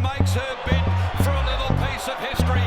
makes her bid for a little piece of history.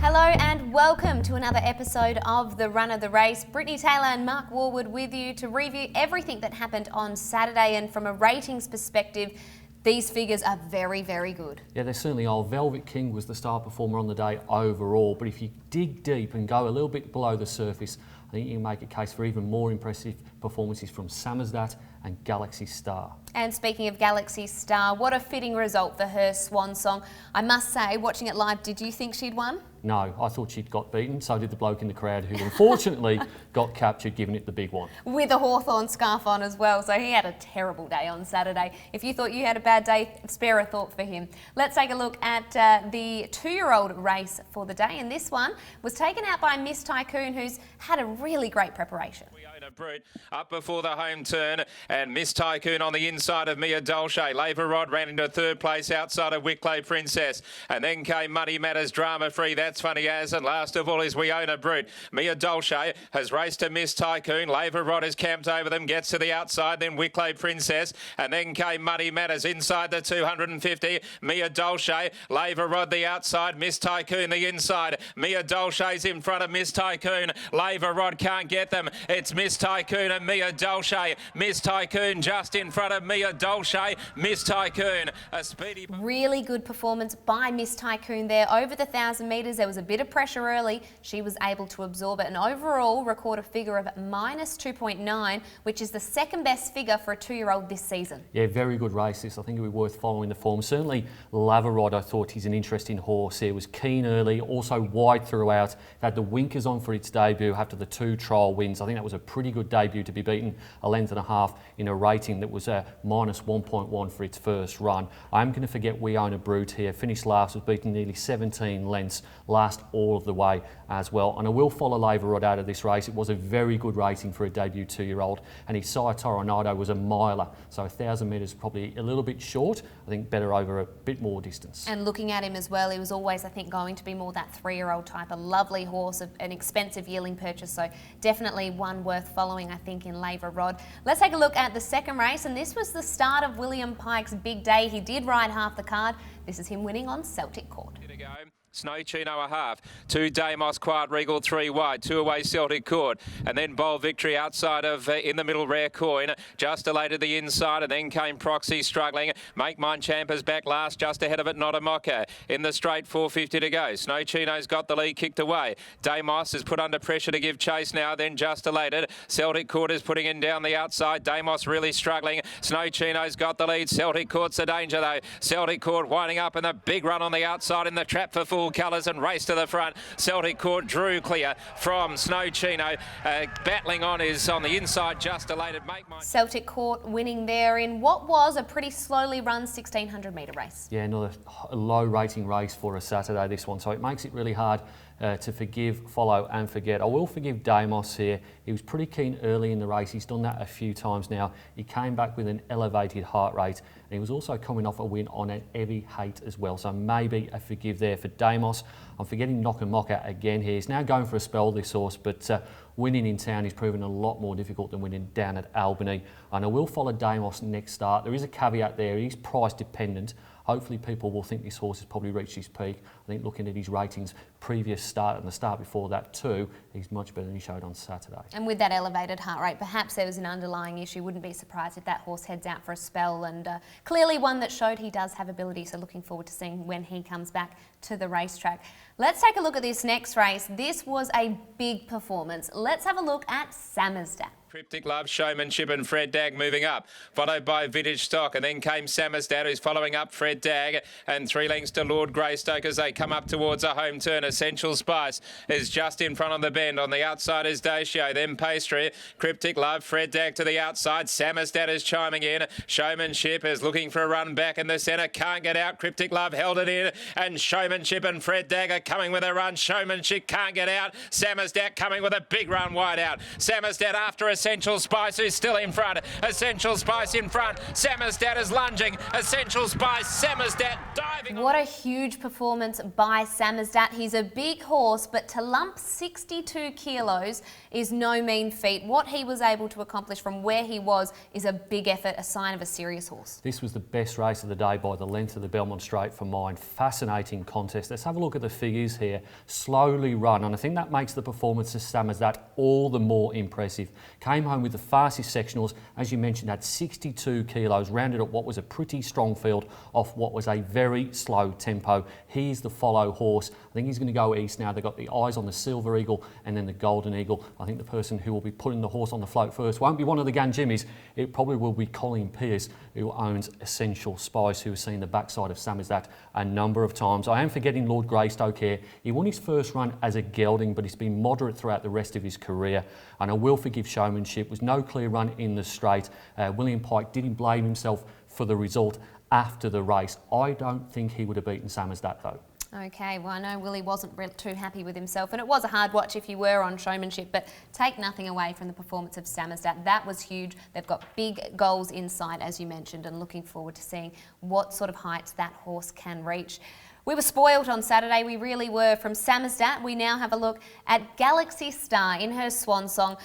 Hello and welcome to another episode of The Run of the Race. Brittany Taylor and Mark Warwood with you to review everything that happened on Saturday, and from a ratings perspective, these figures are very, very good. Yeah, they certainly are. Velvet King was the star performer on the day overall, but if you dig deep and go a little bit below the surface, I think you can make a case for even more impressive performances from Samizdat and Galaxy Star. And speaking of Galaxy Star, what a fitting result for her swan song. I must say, watching it live, did you think she'd won? No, I thought she'd got beaten. So did the bloke in the crowd who unfortunately got captured, giving it the big one. With a Hawthorn scarf on as well, so he had a terrible day on Saturday. If you thought you had a bad day, spare a thought for him. Let's take a look at the 2-year-old race for the day, and this one was taken out by Miss Tycoon, who's had a really great preparation. Brute up before the home turn, and Miss Tycoon on the inside of Mia Dolce. Labour Rod ran into third place outside of Wicklow Princess, and then came Muddy Matters, Drama Free, That's Funny As, and last of all is We Own a Brute. Mia Dolce has raced to Miss Tycoon. Labour Rod has camped over them, gets to the outside, then Wicklow Princess, and then came Muddy Matters inside the 250. Mia Dolce, Labour Rod the outside, Miss Tycoon the inside. Mia Dolce's in front of Miss Tycoon. Labour Rod can't get them. It's Miss Tycoon and Mia Dolce. Miss Tycoon just in front of Mia Dolce. Miss Tycoon, a speedy... Really good performance by Miss Tycoon there. Over the 1,000 metres, there was a bit of pressure early. She was able to absorb it and overall record a figure of -2.9, which is the second best figure for a 2-year-old this season. Yeah, very good race this. I think it'll be worth following the form. Certainly Lavarod, I thought he's an interesting horse here. Was keen early, also wide throughout. Had the winkers on for its debut after the 2 trial wins. I think that was a pretty good debut to be beaten a length and a half in a rating that was -1.1 for its first run. I'm going to forget We Own a Brute here. Finished last, was beaten nearly 17 lengths, last all of the way as well. And I will follow Lavarod out of this race. It was a very good rating for a debut 2-year-old, and his sire Toronado was a miler, so 1,000 metres probably a little bit short. I think better over a bit more distance. And looking at him as well, he was always, I think, going to be more that 3-year-old type. A lovely horse, an expensive yearling purchase, so definitely one worth following, I think, in Lavarod. Let's take a look at the second race, and this was the start of William Pike's big day. He did ride half the card. This is him winning on Celtic Court. Here to go. Snow Chino a half, 2 Damos Quiet Regal, 3 wide, 2 away Celtic Court, and then Bold Victory outside of in the middle Rare Coin, just elated the inside, and then came Proxy struggling. Make Mine Champers back last, just ahead of it Not a Mocker. In the straight, 4.50 to go. Snow Chino's got the lead kicked away. Damos is put under pressure to give chase now, then just elated. Celtic Court is putting in down the outside. Damos really struggling. Snow Chino's got the lead. Celtic Court's a danger though. Celtic Court winding up in the big run on the outside in the trap for full colours and race to the front. Celtic Court drew clear from Snow Chino. Battling on is on the inside, just elated. Celtic Court winning there in what was a pretty slowly run 1,600 metre race. Yeah, another low rating race for a Saturday, this one, so it makes it really hard to forgive, follow and forget. I will forgive Damos here. He was pretty keen early in the race. He's done that a few times now. He came back with an elevated heart rate, and he was also coming off a win on an Evie Hate as well, so maybe a forgive there for Damos. I'm forgetting Knock and Mocker again here. He's now going for a spell, this horse, but winning in town is proving a lot more difficult than winning down at Albany. And I will follow Damos next start. There is a caveat there. He's price dependent. Hopefully people will think this horse has probably reached his peak. I think looking at his ratings previous start and the start before that too, he's much better than he showed on Saturday. And with that elevated heart rate, perhaps there was an underlying issue. Wouldn't be surprised if that horse heads out for a spell, and clearly one that showed he does have ability, so looking forward to seeing when he comes back to the racetrack. Let's take a look at this next race. This was a big performance. Let's have a look at Samizdat. Cryptic Love, Showmanship and Fred Dagg moving up, followed by Vintage Stock, and then came Samizdat, who's following up Fred Dagg, and 3 lengths to Lord Greystoke as they come up towards a home turn. Essential Spice is just in front of the bend. On the outside is Dacio, then Pastry, Cryptic Love, Fred Dagg to the outside. Samizdat is chiming in. Showmanship is looking for a run back in the centre, can't get out. Cryptic Love held it in, and Showmanship and Fred Dagg are coming with a run. Showmanship can't get out. Samizdat coming with a big run wide out. Samizdat after a Essential Spice who's still in front. Essential Spice in front. Samizdat is lunging. Essential Spice, Samizdat diving. What a huge performance by Samizdat. He's a big horse, but to lump 62 kilos is no mean feat. What he was able to accomplish from where he was is a big effort, a sign of a serious horse. This was the best race of the day by the length of the Belmont Straight for mine. Fascinating contest. Let's have a look at the figures here. Slowly run, and I think that makes the performance of Samizdat all the more impressive. Came home with the fastest sectionals, as you mentioned, had 62 kilos, rounded up what was a pretty strong field off what was a very slow tempo. He's the follow horse. I think he's going to go east now. They've got the eyes on the Silver Eagle and then the Golden Eagle. I think the person who will be putting the horse on the float first won't be one of the Ganjimmies. It probably will be Colin Pearce, who owns Essential Spice, who has seen the backside of Samizdat a number of times. I am forgetting Lord Greystoke here. He won his first run as a gelding, but he's been moderate throughout the rest of his career. And I will forgive Showmanship. Was no clear run in the straight. William Pike didn't blame himself for the result after the race. I don't think he would have beaten Samizdat though. Okay, well, I know Willie wasn't too happy with himself, and it was a hard watch if you were on Showmanship, but take nothing away from the performance of Samizdat. That was huge. They've got big goals in sight, as you mentioned, and looking forward to seeing what sort of heights that horse can reach. We were spoiled on Saturday, we really were. From Samizdat, we now have a look at Galaxy Star in her swan song.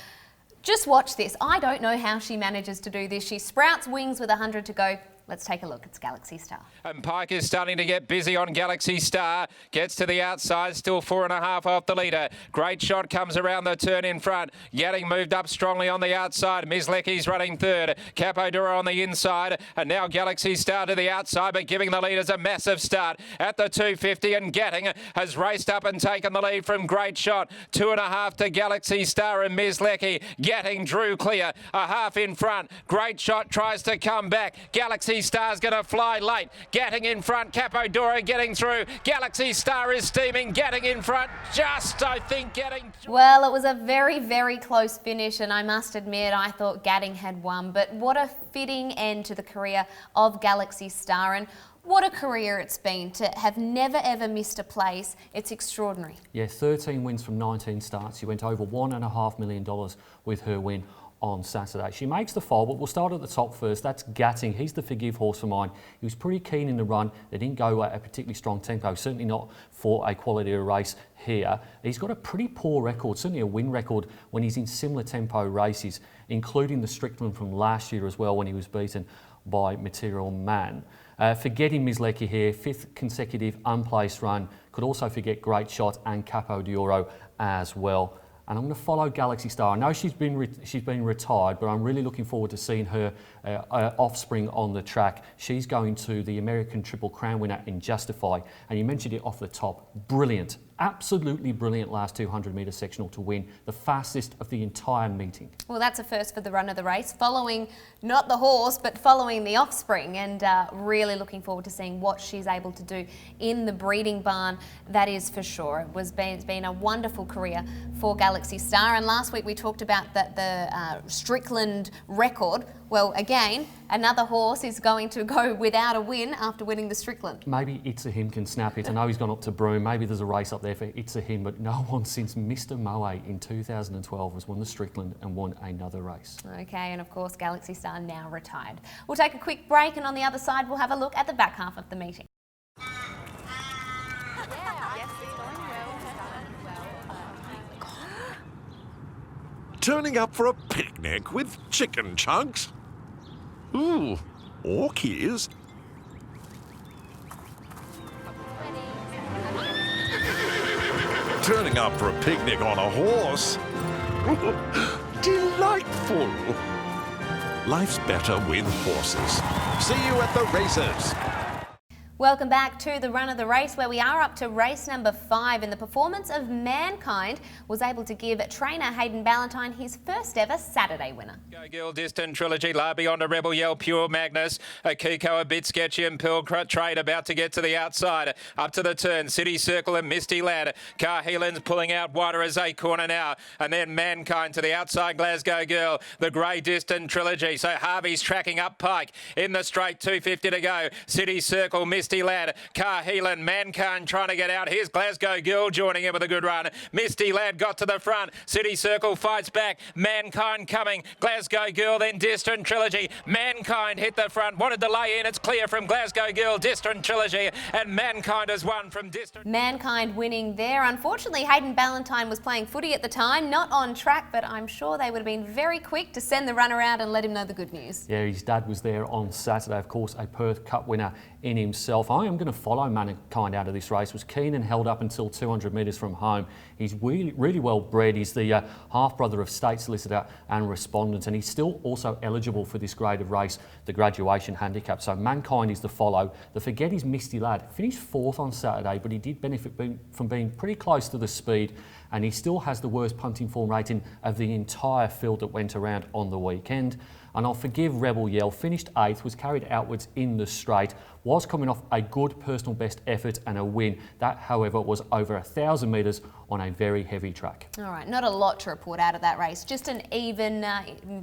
Just watch this. I don't know how she manages to do this. She sprouts wings with 100 to go. Let's take a look. It's Galaxy Star. And Pike is starting to get busy on Galaxy Star. Gets to the outside, still 4.5 off the leader. Great Shot comes around the turn in front. Yatting moved up strongly on the outside. Mislecki's running third. Capodura on the inside. And now Galaxy Star to the outside, but giving the leaders a massive start at the 250. And Gatting has raced up and taken the lead from Great Shot. 2.5 to Galaxy Star and Mislecki. Gatting drew clear. A half in front. Great Shot tries to come back. Galaxy Star's going to fly late. Gatting in front. Capodura getting through. Galaxy Star is steaming. Gatting in front. Just, I think, getting... Well, it was a very, very close finish, and I must admit I thought Gatting had won, but what a fitting end to the career of Galaxy Star, and what a career it's been to have never ever missed a place. It's extraordinary. Yeah, 13 wins from 19 starts. She went over $1.5 million with her win on Saturday. She makes the foal, but we'll start at the top first. That's Gatting. He's the forgive horse for mine. He was pretty keen in the run. They didn't go at a particularly strong tempo, certainly not for a quality of race here. He's got a pretty poor record, certainly a win record when he's in similar tempo races, including the Strickland from last year as well when he was beaten by Material Man. Forgetting Mislecki here, 5th consecutive unplaced run. Could also forget Great Shot and Capo d'Oro as well. And I'm going to follow Galaxy Star. I know she's been retired, but I'm really looking forward to seeing her offspring on the track. She's going to the American Triple Crown winner in Justify, and you mentioned it off the top. Brilliant, absolutely brilliant last 200 metre sectional to win, the fastest of the entire meeting. Well, that's a first for the run of the race, following not the horse, but following the offspring, and really looking forward to seeing what she's able to do in the breeding barn, that is for sure. It's been a wonderful career for Galaxy Star, and last week we talked about the Strickland record. Well, again, another horse is going to go without a win after winning the Strickland. Maybe It's a Him can snap it. I know he's gone up to Broome. Maybe there's a race up there for It's a Him, but no one since Mr. Moe in 2012 has won the Strickland and won another race. Okay, and of course, Galaxy Star now retired. We'll take a quick break, and on the other side, we'll have a look at the back half of the meeting. Turning up for a picnic with chicken chunks? Ooh, orchies. Turning up for a picnic on a horse? Delightful. Life's better with horses. See you at the races. Welcome back to the run of the race, where we are up to race number 5, and the performance of Mankind was able to give trainer Hayden Ballantyne his first ever Saturday winner. Go Gill, Distant Trilogy, La Beyond a Rebel Yell, Pure Magnus, Akiko a bit sketchy, and Pearl Trade about to get to the outside. Up to the turn, City Circle and Misty Lad. Carheelan's pulling out wider as a corner now, and then Mankind to the outside, Glasgow Girl, the Grey Distant Trilogy. So Harvey's tracking up Pike in the straight, 250 to go. City Circle, Misty Misty Lad, Carhelan, Mankind trying to get out. Here's Glasgow Girl joining in with a good run. Misty Lad got to the front. City Circle fights back. Mankind coming. Glasgow Girl, then Distant Trilogy. Mankind hit the front, wanted to lay in. It's clear from Glasgow Girl, Distant Trilogy, and Mankind has won from Distant. Mankind winning there. Unfortunately, Hayden Ballantyne was playing footy at the time, not on track, but I'm sure they would have been very quick to send the runner out and let him know the good news. Yeah, his dad was there on Saturday, of course, a Perth Cup winner in himself. I am going to follow Mankind out of this race. Was keen and held up until 200 metres from home. He's really well bred. He's the half-brother of State Solicitor and Respondent, and he's still also eligible for this grade of race, the graduation handicap. So Mankind is the follow. The Forget is Misty Lad. Finished 4th on Saturday, but he did benefit from being pretty close to the speed, and he still has the worst punting form rating of the entire field that went around on the weekend. And I'll forgive Rebel Yell, finished 8th, was carried outwards in the straight, was coming off a good personal best effort and a win. That, however, was over 1,000 metres on a very heavy track. All right, not a lot to report out of that race, just an even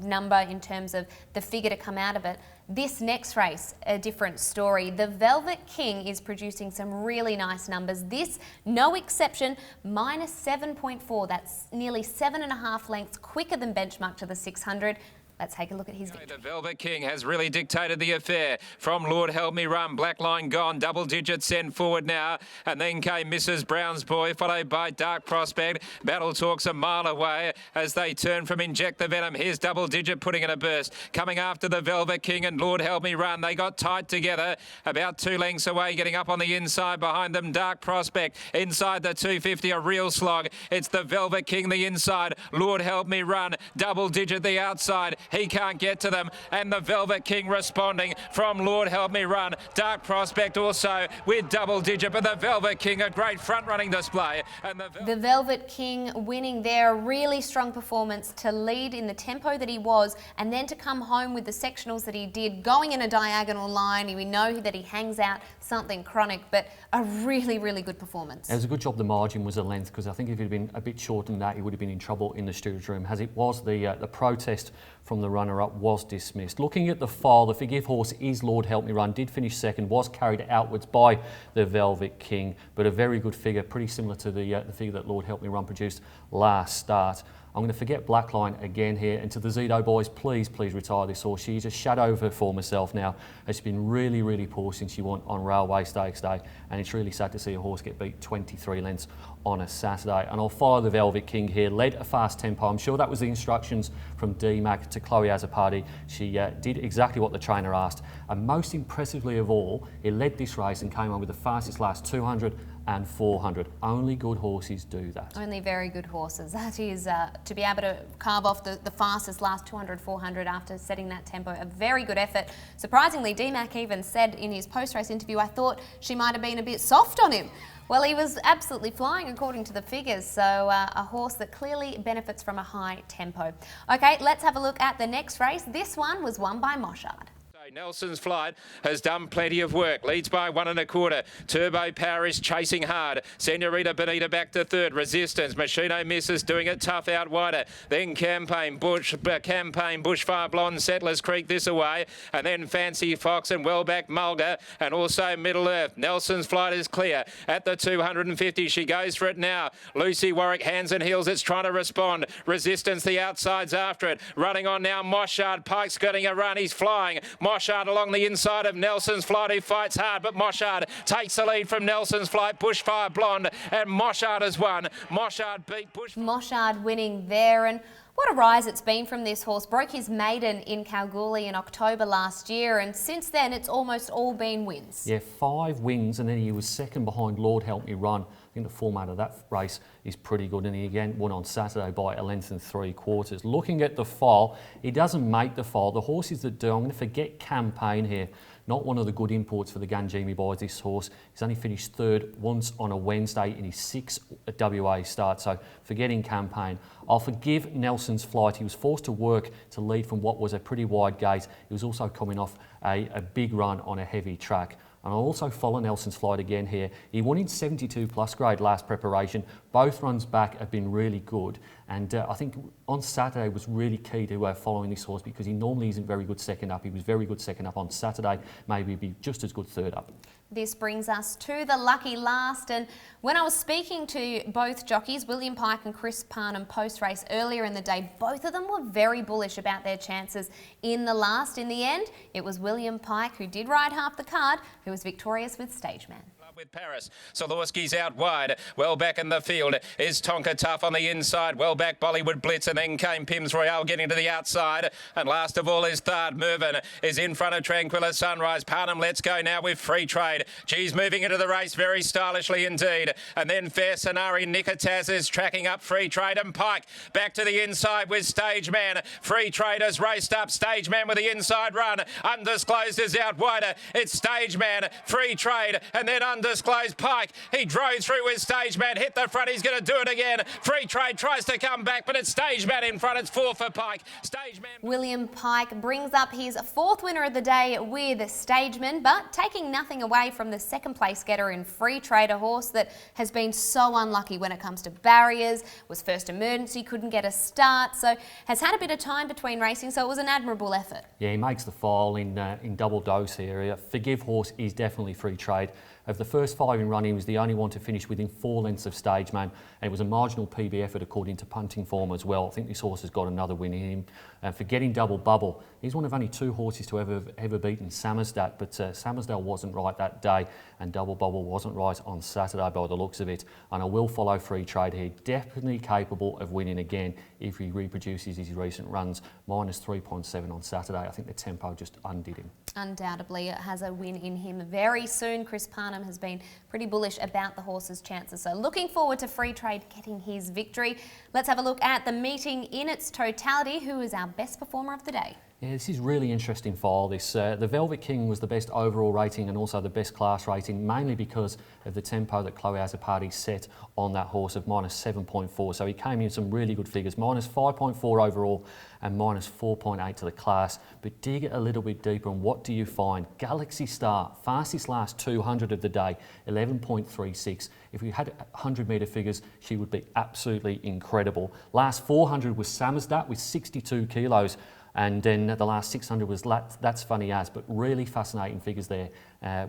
number in terms of the figure to come out of it. This next race, a different story. The Velvet King is producing some really nice numbers. This, no exception, minus 7.4. That's nearly 7.5 lengths quicker than benchmark to the 600. Let's take a look at his victory. The Velvet King has really dictated the affair. From Lord Help Me Run, Black Line gone, double digits sent forward now. And then came Mrs. Brown's Boy, followed by Dark Prospect. Battle Talks a mile away as they turn from Inject the Venom. Here's double digit putting in a burst. Coming after the Velvet King and Lord Help Me Run. They got tight together, about 2 lengths away, getting up on the inside behind them. Dark Prospect inside the 250, a real slog. It's the Velvet King the inside. Lord Help Me Run, double digit the outside. He can't get to them, and the Velvet King responding from Lord Help Me Run. Dark Prospect also with double digit, but the Velvet King, a great front running display. And the Velvet King winning there, really strong performance to lead in the tempo that he was, and then to come home with the sectionals that he did, going in a diagonal line. We know that he hangs out something chronic, but a really good performance. It was a good job the margin was a length, because I think if it had been a bit shorter than that, he would have been in trouble in the steerage room. As it was, the protest from the runner-up was dismissed. Looking at the file, the Forgive horse is Lord Help Me Run, did finish 2nd, was carried outwards by the Velvet King, but a very good figure, pretty similar to the figure that Lord Help Me Run produced last start. I'm going to forget Blackline again here, and to the Zito boys, please retire this horse. She's a shadow of her former self now. She's been really poor since she won on Railway Stakes Day, and it's really sad to see a horse get beat 23 lengths on a Saturday. And I'll follow the Velvet King here, led a fast tempo. I'm sure that was the instructions from D-Mac to Chloe Azzopardi. She did exactly what the trainer asked, and most impressively of all, he led this race and came on with the fastest last 200 and 400. Only good horses do that. Only very good horses. That is, to be able to carve off the fastest last 200, 400 after setting that tempo, a very good effort. Surprisingly, D-Mac even said in his post-race interview, I thought she might have been a bit soft on him. Well, he was absolutely flying according to the figures, so a horse that clearly benefits from a high tempo. Okay, let's have a look at the next race. This one was won by Moshard. Nelson's Flight has done plenty of work. Leads by 1 1/4. Turbo Power is chasing hard. Senorita Bonita back to 3rd. Resistance. Machino Misses doing it tough out wider. Then Campaign, Bushfire Blonde, Settlers Creek this away. And then Fancy Fox and Wellback Mulga. And also Middle Earth. Nelson's Flight is clear. At the 250, she goes for it now. Lucy Warwick, hands and heels. It's trying to respond. Resistance, the outside's after it. Running on now. Moshard. Pike's getting a run. He's flying. Moshard along the inside of Nelson's Flight, who fights hard, but Moshard takes the lead from Nelson's Flight. Bushfire Blonde, and Moshard has won. Moshard beat Bushfire. Moshard winning there, and what a rise it's been from this horse. Broke his maiden in Kalgoorlie in October last year, and since then it's almost all been wins. Yeah, 5 wins, and then he was 2nd behind Lord Help Me Run. I think the format of that race is pretty good, and he again won on Saturday by 1 3/4. Looking at the file, he doesn't make the file. The horses that do, I'm going to forget Campaign here. Not one of the good imports for the Ganjimi boys, this horse. He's only finished 3rd once on a Wednesday in his 6th WA start, so forgetting Campaign. I'll forgive Nelson's Flight. He was forced to work to lead from what was a pretty wide gate. He was also coming off a big run on a heavy track. And I'll also follow Nelson's Flight again here. He won in 72 plus grade last preparation, Both runs back have been really good, and I think on Saturday was really key to following this horse, because he normally isn't very good second up. He was very good second up on Saturday, maybe be just as good third up. This brings us to the lucky last, and when I was speaking to both jockeys, William Pike and Chris Parnham, post-race earlier in the day, both of them were very bullish about their chances in the last. In the end, it was William Pike, who did ride half the card, who was victorious with Stageman. With Paris. Solorski's out wide. Well back in the field is Tonka Tough on the inside. Well back Bollywood Blitz, and then came Pims Royale getting to the outside. And last of all is Thard Mervyn is in front of Tranquilla Sunrise. Parnham Let's Go now with Free Trade. She's moving into the race very stylishly indeed. And then Fair Sonari Nikitaz is tracking up Free Trade, and Pike back to the inside with Stageman. Free Trade has raced up. Stageman with the inside run. Undisclosed is out wider. It's Stageman, Free Trade, and then Undisclosed Pike. He drove through with Stageman, hit the front. He's going to do it again. Free Trade tries to come back, but it's Stageman in front. It's 4 for Pike. Stageman. William Pike brings up his 4th winner of the day with Stageman, but taking nothing away from the 2nd place getter in Free Trade, a horse that has been so unlucky when it comes to barriers, was first emergency, couldn't get a start, so has had a bit of time between racing, so it was an admirable effort. Yeah, he makes the file in double dose area. Forgive Horse is definitely Free Trade. Of the first 5 in running, he was the only one to finish within 4 lengths of Stageman, and it was a marginal PB effort according to punting form as well. I think this horse has got another win in him. For getting Double Bubble, he's one of only 2 horses to ever beaten Sammersdat, but Sammersdale wasn't right that day, and Double Bubble wasn't right on Saturday by the looks of it. And I will follow Free Trade here. Definitely capable of winning again if he reproduces his recent runs. Minus 3.7 on Saturday. I think the tempo just undid him. Undoubtedly, it has a win in him very soon. Chris Parnham has been pretty bullish about the horse's chances, so looking forward to Free Trade getting his victory. Let's have a look at the meeting in its totality. Who is our best performer of the day? Yeah, this is really interesting file. This the Velvet King was the best overall rating and also the best class rating, mainly because of the tempo that Chloe Azzopardi set on that horse of minus 7.4. So he came in some really good figures, minus 5.4 overall and minus 4.8 to the class. But dig it a little bit deeper, and what do you find? Galaxy Star, fastest last 200 of the day, 11.36. If we had 100-metre figures, she would be absolutely incredible. Last 400 was Sammersdat with 62 kilos. And then the last 600 was That's Funny As, but really fascinating figures there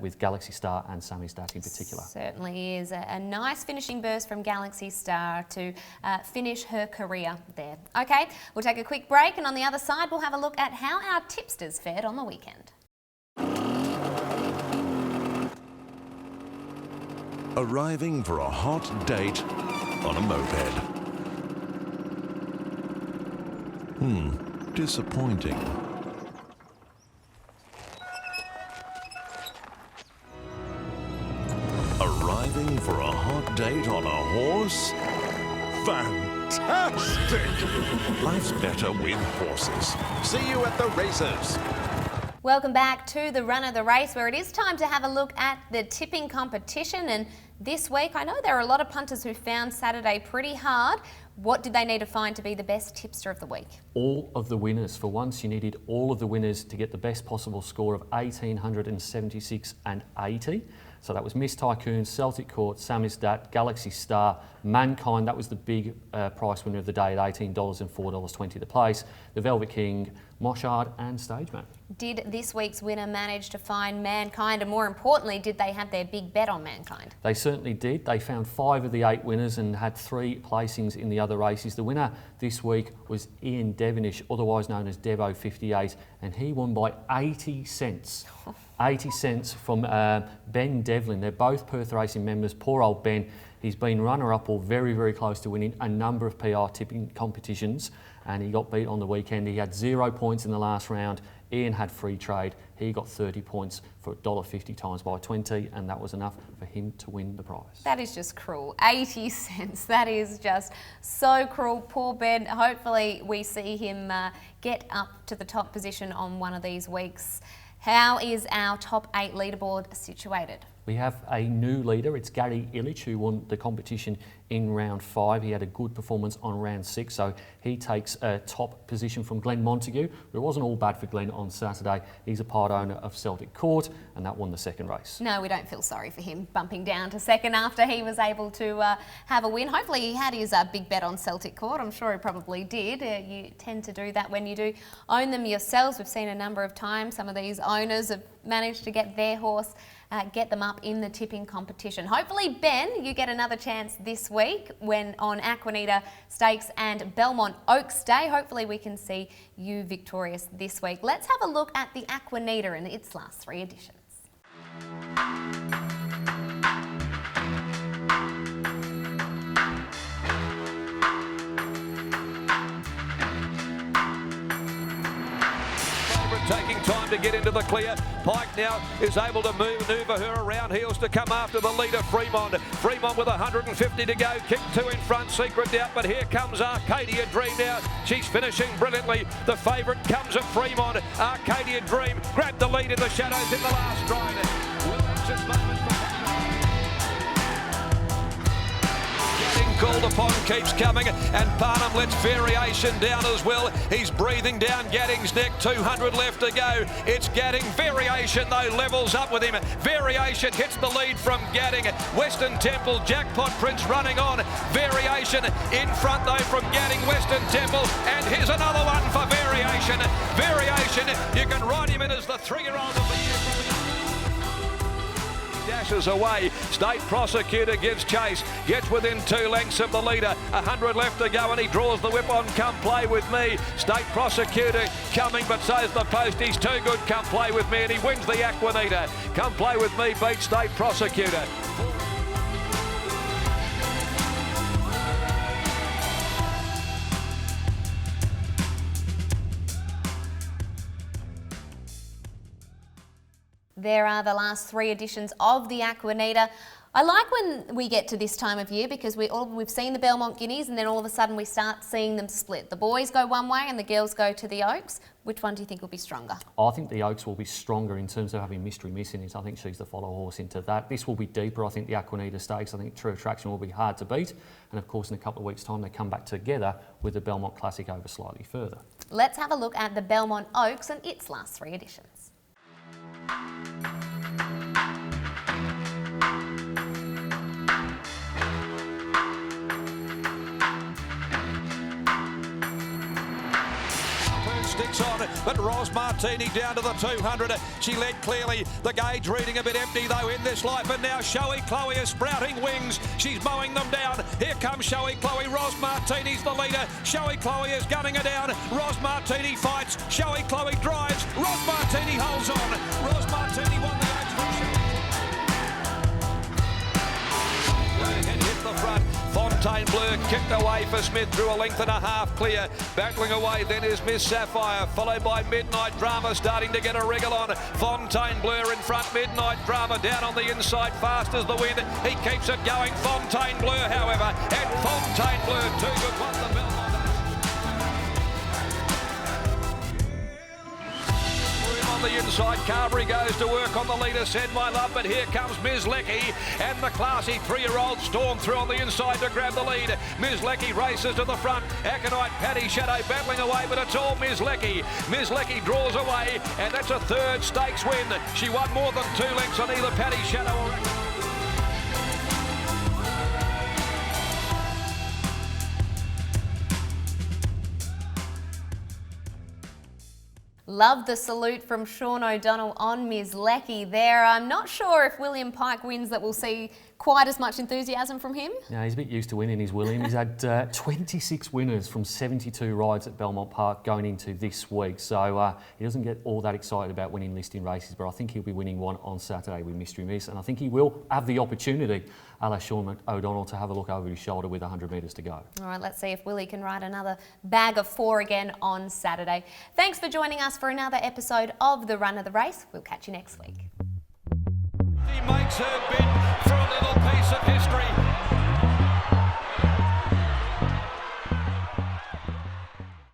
with Galaxy Star and Sammersdat in particular. Certainly is a nice finishing burst from Galaxy Star to finish her career there. Okay, we'll take a quick break, and on the other side we'll have a look at how our tipsters fared on the weekend. Arriving for a hot date on a moped. Disappointing. Arriving for a hot date on a horse? Fantastic! Life's better with horses. See you at the races. Welcome back to the run of the race, where it is time to have a look at the tipping competition. And this week, I know there are a lot of punters who found Saturday pretty hard. What did they need to find to be the best tipster of the week? All of the winners. For once, you needed all of the winners to get the best possible score of 1,876 and 80. So that was Miss Tycoon, Celtic Court, Sammersdat, Galaxy Star, Mankind. That was the big price winner of the day at $18 and $4.20 the place. The Velvet King, Moshard and Stageman. Did this week's winner manage to find Mankind, and more importantly, did they have their big bet on Mankind? They certainly did. They found 5 of the 8 winners and had 3 placings in the other races. The winner this week was Ian Devonish, otherwise known as Devo58, and he won by 80 cents. 80 cents from Ben Devlin. They're both Perth Racing members. Poor old Ben. He's been runner-up or very, very close to winning a number of PR tipping competitions, and he got beat on the weekend. He had 0 points in the last round. Ian had Free Trade. He got 30 points for $1.50 times by 20, and that was enough for him to win the prize. That is just cruel. 80 cents. That is just so cruel. Poor Ben. Hopefully we see him get up to the top position on one of these weeks. How is our top 8 leaderboard situated? We have a new leader. It's Gary Illich, who won the competition in round 5. He had a good performance on round 6, so he takes a top position from Glenn Montague. But it wasn't all bad for Glenn on Saturday. He's a part owner of Celtic Court, and that won the second race. No, we don't feel sorry for him bumping down to second after he was able to have a win. Hopefully he had his big bet on Celtic Court. I'm sure he probably did. You tend to do that when you do own them yourselves. We've seen a number of times some of these owners have managed to get their horse get them up in the tipping competition. Hopefully, Ben, you get another chance this week when on Aquanita Stakes and Belmont Oaks Day. Hopefully we can see you victorious this week. Let's have a look at the Aquanita and its last 3 editions. Taking time to get into the clear. Pike now is able to manoeuvre her around heels to come after the leader, Fremont. Fremont with 150 to go. Kick 2 in front, Secret Doubt, but here comes Arcadia Dream now. She's finishing brilliantly. The favourite comes at Fremont. Arcadia Dream grabbed the lead in the shadows in the last stride. Williams' moment from called upon keeps coming, and Parnham lets Variation down as well. He's breathing down Gadding's neck. 200 left to go. It's Gadding. Variation though levels up with him. Variation hits the lead from Gadding. Western Temple, Jackpot Prince running on. Variation in front though from Gadding. Western Temple, and here's another one for Variation. Variation, you can ride him in as the 3-year-old of the year. Dashes away. State Prosecutor gives chase. Gets within 2 lengths of the leader. 100 left to go, and he draws the whip on Come Play With Me. State Prosecutor coming, but so's the post. He's too good, Come Play With Me, and he wins the Aquanita. Come Play With Me beats State Prosecutor. There are the last 3 editions of the Aquanita. I like when we get to this time of year because we've seen the Belmont Guineas and then all of a sudden we start seeing them split. The boys go one way and the girls go to the Oaks. Which one do you think will be stronger? I think the Oaks will be stronger in terms of having Mystery Miss in it. I think she's the follow horse into that. This will be deeper. I think the Aquanita Stakes, I think True Attraction will be hard to beat. And of course in a couple of weeks' time they come back together with the Belmont Classic over slightly further. Let's have a look at the Belmont Oaks and its last 3 editions. Sticks on, but Ros Martini down to the 200. She led clearly. The gauge reading a bit empty though in this light, but now Showy Chloe is sprouting wings. She's mowing them down. Here comes Showy Chloe. Ros Martini's the leader. Showy Chloe is gunning her down. Ros Martini fights. Showy Chloe drives. Ros Martini holds on. Ros Martini won the Oaks from and hit the front. Fontainebleau kicked away for Smith through a length and a half clear. Battling away then is Miss Sapphire, followed by Midnight Drama starting to get a wriggle on. Fontainebleau in front, Midnight Drama down on the inside fast as the wind. He keeps it going, Fontainebleau however, and Fontainebleau too good, won the Belmont. On the inside, Carberry goes to work on the leader, Send My Love, but here comes Ms. Lecky, and the classy 3-year-old storm through on the inside to grab the lead. Ms. Lecky races to the front, Aconite Paddy Shadow battling away, but it's all Ms. Lecky. Ms. Lecky draws away, and that's a 3rd stakes win. She won more than 2 lengths on either Paddy Shadow or Love the salute from Sean O'Donnell on Ms. Lecky there. I'm not sure if William Pike wins that we'll see quite as much enthusiasm from him. Yeah, he's a bit used to winning, is William. He's had 26 winners from 72 rides at Belmont Park going into this week. So he doesn't get all that excited about winning listing races, but I think he'll be winning one on Saturday with Mystery Miss. And I think he will have the opportunity, a la Sean O'Donnell, to have a look over his shoulder with 100 metres to go. All right, let's see if Willie can ride another bag of 4 again on Saturday. Thanks for joining us for another episode of The Run of the Race. We'll catch you next week. She makes her bid for a little piece of history.